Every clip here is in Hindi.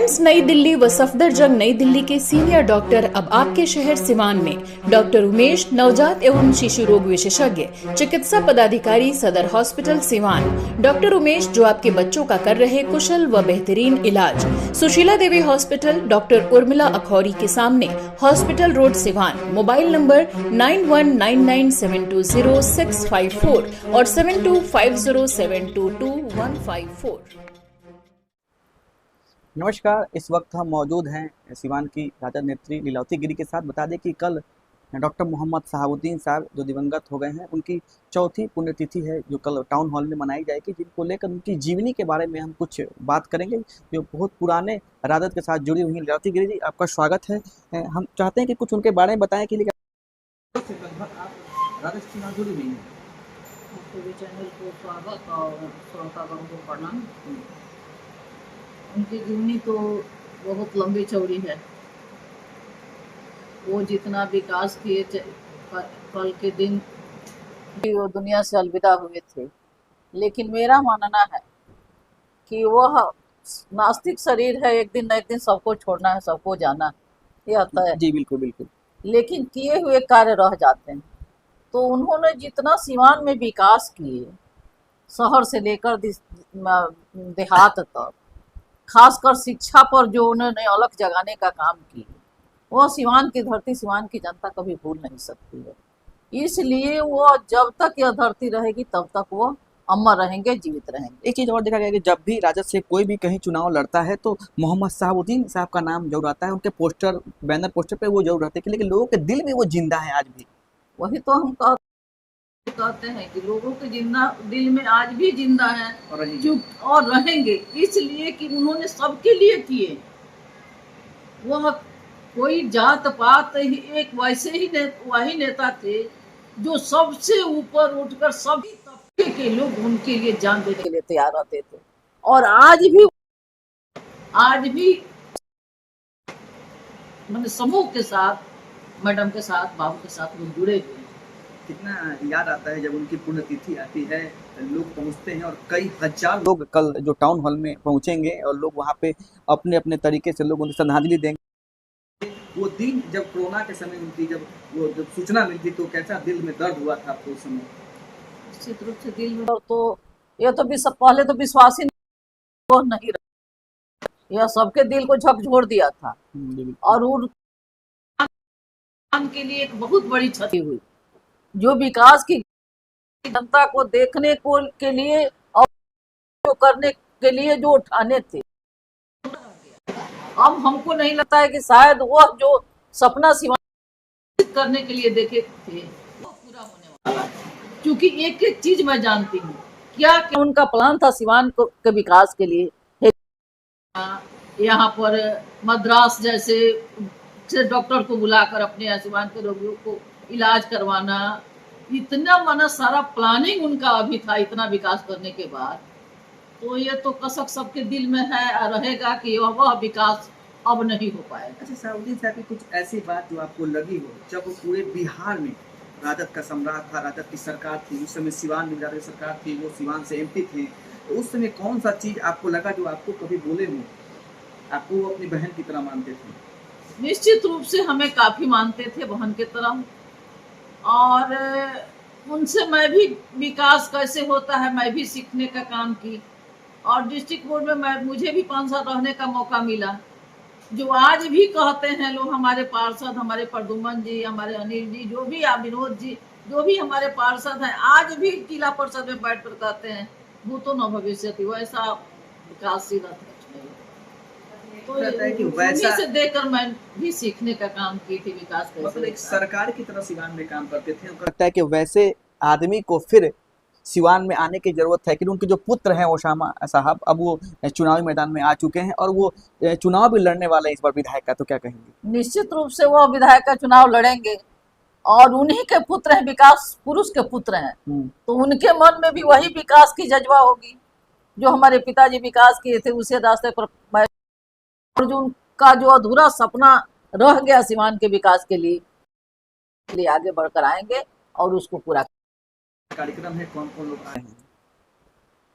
एम्स नई दिल्ली व सफदरजंग नई दिल्ली के सीनियर डॉक्टर अब आपके शहर सिवान में। डॉक्टर उमेश, नवजात एवं शिशु रोग विशेषज्ञ, चिकित्सा पदाधिकारी, सदर हॉस्पिटल सिवान। डॉक्टर उमेश जो आपके बच्चों का कर रहे कुशल व बेहतरीन इलाज। सुशीला देवी हॉस्पिटल, डॉक्टर उर्मिला अखौरी के सामने, hospital road Siwan. Mobile number 9199720654 और 7250722154। नमस्कार। इस वक्त हम मौजूद हैं सिवान की राजा नेत्री लीलावती गिरी के साथ। बता दें कि कल डॉक्टर मोहम्मद शहाबुद्दीन साहब जो दिवंगत हो गए हैं, उनकी चौथी पुण्यतिथि है जो कल टाउन हॉल में मनाई जाएगी, जिनको लेकर उनकी जीवनी के बारे में हम कुछ बात करेंगे जो बहुत पुराने राजद के साथ जुड़ी हुई। लीलावती गिरी जी, आपका स्वागत है। हम चाहते हैं कि कुछ उनके बारे में बताएं कि राजद के साथ जुड़ी हुई हैं। चैनल को स्वागत और श्रोतागण को प्रणाम। उनकी जीवनी तो बहुत लंबी चौड़ी है। वो जितना विकास किए, कल के दिन वो दुनिया से अलविदा हुए थे, लेकिन मेरा मानना है कि वह नास्तिक शरीर है, एक दिन न एक दिन सबको छोड़ना है, सबको जाना है, ये आता है। जी बिल्कुल बिल्कुल। लेकिन किए हुए कार्य रह जाते हैं। तो उन्होंने जितना सिवान में विकास किए, शहर से लेकर देहात तक, खासकर शिक्षा पर जो उन्होंने अलग जगाने का काम किया, वह सिवान की धरती, सिवान की जनता कभी भूल नहीं सकती है। इसलिए वो जब तक यह धरती रहेगी तब तक वो अमर रहेंगे, जीवित रहेंगे। एक चीज़ और देखा गया कि जब भी राजद से कोई भी कहीं चुनाव लड़ता है तो मोहम्मद शहाबुद्दीन साहब का नाम जरूर आता है, उनके पोस्टर, बैनर पोस्टर पे वो जरूर रहते हैं, लेकिन लोगों के दिल में वो जिंदा है आज भी। वही तो हम कहते हैं कि लोगों के जिंदा दिल में आज भी जिंदा है और रहेंगे, इसलिए कि उन्होंने सबके लिए किए। वह कोई जात पात ही एक वैसे ही वही नेता थे जो सबसे ऊपर उठकर सभी तबके के लोग उनके लिए जान देने के लिए तैयार रहते थे। और आज भी मैंने समूह के साथ, मैडम के साथ, बाबू के साथ लोग जुड़े हुए। कितना याद आता है जब उनकी पुण्यतिथि आती है, लोग पहुंचते हैं और कई हजार लोग कल जो टाउन हॉल में पहुंचेंगे और लोग वहां पे अपने अपने तरीके से लोग उन्हें श्रद्धांजलि देंगे। वो दिन जब कोरोना के समय उनकी जब सूचना मिलती तो कैसा दिल में दर्द हुआ था आपको उस समय? निश्चित रूप से दिल में तो ये तो भी सब पहले तो विश्वास ही नहीं रहा, यह सबके दिल को झकझोर दिया था और उन के लिए एक बहुत बड़ी क्षति हुई। जो विकास की जनता को देखने को के लिए और जो करने के लिए जो उठाने थे, अब हमको नहीं लगता है कि शायद वह जो सपना सिवान करने के लिए देखे थे वो पूरा होने वाला है। क्योंकि एक एक चीज मैं जानती हूँ, क्या उनका प्लान था सिवान के विकास के लिए। यहाँ पर मद्रास जैसे डॉक्टर को बुलाकर अपने सिवान के रोगियों को इलाज करवाना, इतना माना सारा प्लानिंग उनका अभी था। इतना विकास करने के बाद तो ये तो कसक सबके दिल में है, रहेगा कि वह विकास अब नहीं हो पाएगा। अच्छा, शहाबुद्दीन साहब की कुछ ऐसी बात जो आपको लगी हो जब वो पूरे बिहार में राजद का सम्राट था, राजद की सरकार थी, उस समय सिवान में राजद की सरकार थी, वो सिवान से एमपी थे, तो उस समय कौन सा चीज आपको लगा जो आपको कभी बोले हो? आपको अपनी बहन की तरह मानते थे? निश्चित रूप से हमें काफी मानते थे बहन की तरह, और उनसे मैं भी विकास कैसे होता है मैं भी सीखने का काम की। और डिस्ट्रिक्ट बोर्ड में मुझे भी 5 साल रहने का मौका मिला। जो आज भी कहते हैं लोग, हमारे पार्षद, हमारे प्रदुमन जी, हमारे अनिल जी, जो भी विनोद जी, जो भी हमारे पार्षद हैं, आज भी जिला परिषद में बैठ कर कहते हैं भूतो न भविष्य थी, वैसा विकासशील तो वैसा से देखकर मैं भी सीखने का काम की थी। विकास मतलब एक सरकार की तरह सिवान में काम करते थे। उनको लगता है कि वैसे आदमी को फिर सिवान में आने की जरूरत है कि उनके जो पुत्र हैं ओसामा साहब, अब वो चुनावी मैदान में आ चुके हैं और वो चुनाव भी लड़ने वाले हैं इस बार विधायक का, तो क्या कहेंगे? निश्चित रूप से वो विधायक का चुनाव लड़ेंगे और उन्हीं के पुत्र हैं, विकास पुरुष के पुत्र हैं, तो उनके मन में भी वही विकास की जज्बा होगी जो हमारे पिताजी विकास किए थे, उसे रास्ते पर जो उनका जो अधूरा सपना रह गया सिवान के विकास के लिए आगे बढ़कर आएंगे और उसको पूरा। कार्यक्रम है, कौन कौन लोग आए हैं?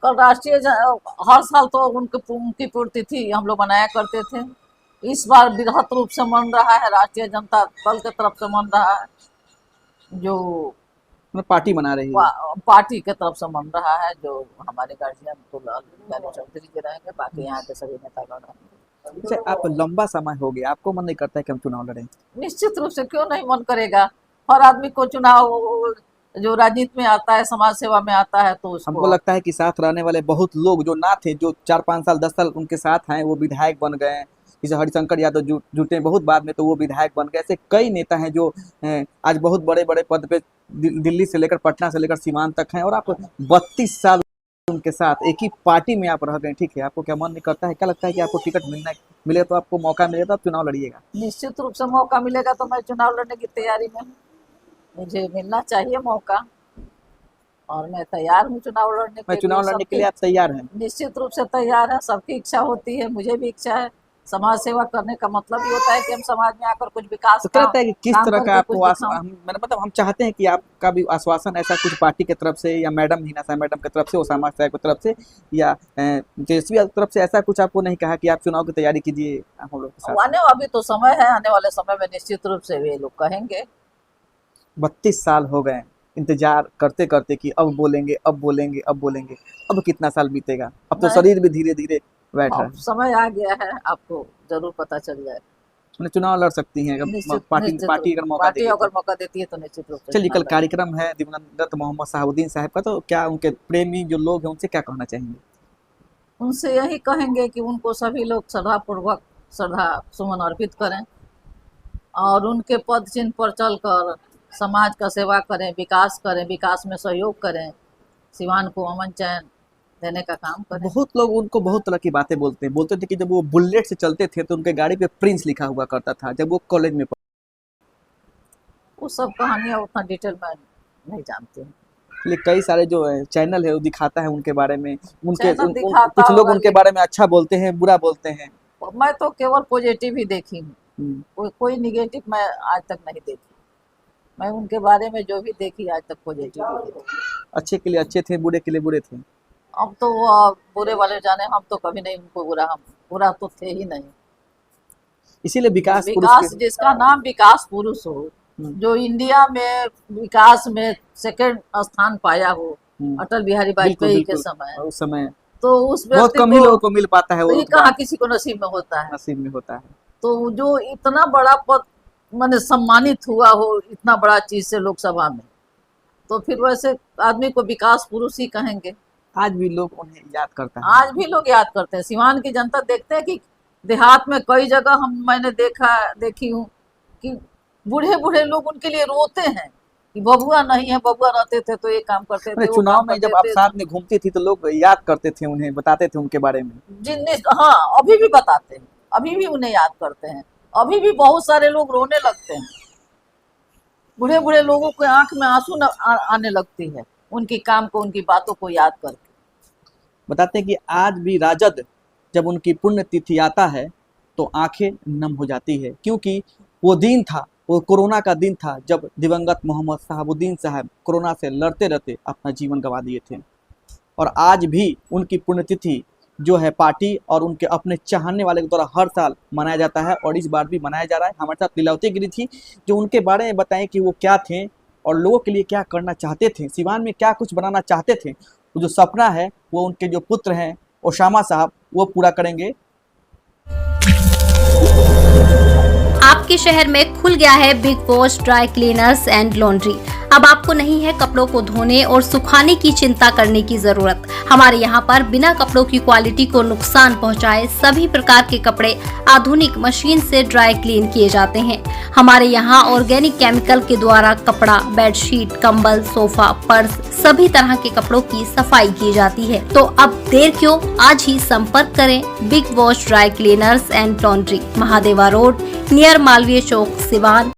कल हर साल तो उनकी पुण्यतिथि हम लोग मनाया करते थे। इस बार बृहत रूप से मन रहा है, राष्ट्रीय जनता दल की तरफ से मन रहा है, जो मतलब पार्टी बना रही है। पार्टी की तरफ से मन रहा है, जो हमारे गार्जियन तो लालू चौधरी जी रहेंगे, बाकी यहाँ के सभी नेतागण रहेंगे। अच्छा, आप लंबा समय हो गया, आपको मन नहीं करता है कि हम चुनाव लड़ें? निश्चित रूप से क्यों नहीं मन करेगा। हर आदमी को चुनाव जो राजनीति में आता है, समाज सेवा में आता है, तो उसको हमको लगता है कि साथ रहने वाले बहुत लोग जो ना थे, जो 4-5 साल 10 साल उनके साथ हैं, वो विधायक बन गए। जैसे हरिशंकर यादव जुटे बहुत बाद में, तो वो विधायक बन गए। ऐसे कई नेता हैं जो आज बहुत बड़े बड़े पद पे दिल्ली से लेकर पटना से लेकर सीमांत तक हैं, और आप 32 साल उनके साथ एक ही पार्टी में आप रह गए। ठीक है, आपको क्या मन नहीं करता है? क्या लगता है कि आपको टिकट मिले तो आपको मौका मिले तो आप चुनाव लड़िएगा? निश्चित रूप से मौका मिलेगा तो मैं चुनाव लड़ने की तैयारी में हूँ। मुझे मिलना चाहिए मौका, और मैं तैयार हूँ चुनाव लड़ने के लिए। चुनाव लड़ने के लिए आप तैयार हैं? निश्चित रूप से तैयार है। सबकी इच्छा होती है, मुझे भी इच्छा है। समाज सेवा करने का मतलब ही होता है कि हम समाज में आकर कुछ विकास तो कहता है कि किस तरह का आपको मतलब हम चाहते हैं कि आपका भी आश्वासन ऐसा कुछ पार्टी की तरफ से, या मैडम हिना साहब मैडम की तरफ से, ओसामा साहब की तरफ से, या तेजस्वी की तरफ से ऐसा कुछ आपको नहीं कहा कि आप चुनाव की तैयारी कीजिए हम लोग के साथ? अभी तो समय है, आने वाले समय में निश्चित रूप से वे लोग कहेंगे। 32 साल हो गए इंतजार करते करते कि अब बोलेंगे, अब बोलेंगे, अब बोलेंगे। अब कितना साल बीतेगा? अब तो शरीर भी धीरे धीरे बैठ रहा है। समय आ गया है, आपको जरूर पता चल जाए। चुनाव लड़ सकती हैं पार्टी अगर मौका देती है तो निश्चित रूप से। चलिए, कल कार्यक्रम है दिवंगत मोहम्मद शहाबुद्दीन साहब का, तो क्या उनके प्रेमी जो लोग हैं उनसे क्या कहना चाहेंगे? उनसे यही कहेंगे कि उनको सभी लोग श्रद्धापूर्वक श्रद्धा सुमन अर्पित करें, और उनके पद चिन्ह पर चलकर समाज का सेवा करें, विकास में सहयोग करें, सिवान को अमन चैन देने का काम करें। बहुत लोग उनको बहुत तरह की बातें बोलते थे कि जब वो बुलेट से चलते थे तो उनके गाड़ी पे प्रिंस लिखा हुआ करता था जब वो कॉलेज में वो सब कहानियां उतना डिटेल में नहीं जानते हैं। इसलिए कई सारे जो चैनल है वो दिखाता है उनके बारे में, कुछ लोग उनके बारे में अच्छा बोलते हैं, बुरा बोलते हैं। मैं तो केवल पॉजिटिव ही देखी हूँ, कोई निगेटिव मैं आज तक नहीं देखी। मैं उनके बारे में जो भी देखी आज तक पॉजिटिव ही देखी। अच्छे के लिए अच्छे थे, बुरे के लिए बुरे थे। अब तो बुरे वाले जाने, हम तो कभी नहीं उनको बुरा तो थे ही नहीं। इसीलिए विकास जिसका नाम विकास पुरुष हो, जो इंडिया में विकास में सेकंड स्थान पाया हो अटल बिहारी वाजपेयी के समय, उस समय तो उस बहुत कम ही लोगों को मिल पाता है। वो कहाँ किसी को नसीब में होता है। नसीब में होता है। तो जो इतना बड़ा पद माने सम्मानित हुआ हो, इतना बड़ा चीज से लोकसभा में, तो फिर वैसे आदमी को विकास पुरुष ही कहेंगे। आज भी लोग उन्हें याद करते हैं। आज भी लोग याद करते हैं। सिवान की जनता देखते हैं कि देहात में कई जगह मैंने देखी हूँ कि बूढ़े बूढ़े लोग उनके लिए रोते हैं कि बबुआ नहीं है, बबुआ रहते थे तो ये काम करते थे। चुनाव में जब आप साथ में घूमती थी तो लोग याद करते थे उन्हें, बताते थे उनके बारे में। हाँ, अभी भी बताते हैं, अभी भी उन्हें याद करते हैं। अभी भी बहुत सारे लोग रोने लगते हैं। बूढ़े बूढ़े लोगों के आंख में आंसू आने लगती है उनकी काम को, उनकी बातों को याद करके। बताते हैं कि आज भी राजद जब उनकी पुण्यतिथि आता है तो आंखें नम हो जाती है, क्योंकि वो दिन था, वो कोरोना का दिन था जब दिवंगत मोहम्मद शहाबुद्दीन साहब कोरोना से लड़ते रहते अपना जीवन गंवा दिए थे। और आज भी उनकी पुण्यतिथि जो है पार्टी और उनके अपने चाहने वाले के द्वारा हर साल मनाया जाता है, और इस बार भी मनाया जा रहा है। हमारे साथ लीलावती गिरी थी जो उनके बारे में बताएं कि वो क्या थे और लोगों के लिए क्या करना चाहते थे, सिवान में क्या कुछ बनाना चाहते थे। वो जो सपना है वो उनके जो पुत्र हैं ओसामा साहब वो पूरा करेंगे। आपके शहर में खुल गया है big wash dry cleaners and laundry. अब आपको नहीं है कपड़ों को धोने और सुखाने की चिंता करने की जरूरत। हमारे यहाँ पर बिना कपड़ों की क्वालिटी को नुकसान पहुँचाए सभी प्रकार के कपड़े आधुनिक मशीन से ड्राई क्लीन किए जाते हैं। हमारे यहाँ ऑर्गेनिक केमिकल के द्वारा कपड़ा, बेडशीट, कंबल, सोफा, पर्स सभी तरह के कपड़ों की सफाई की जाती है। तो अब देर क्यों, आज ही संपर्क करें big wash dry cleaners and laundry, Mahadeva road, near Malviya Chowk, Siwan.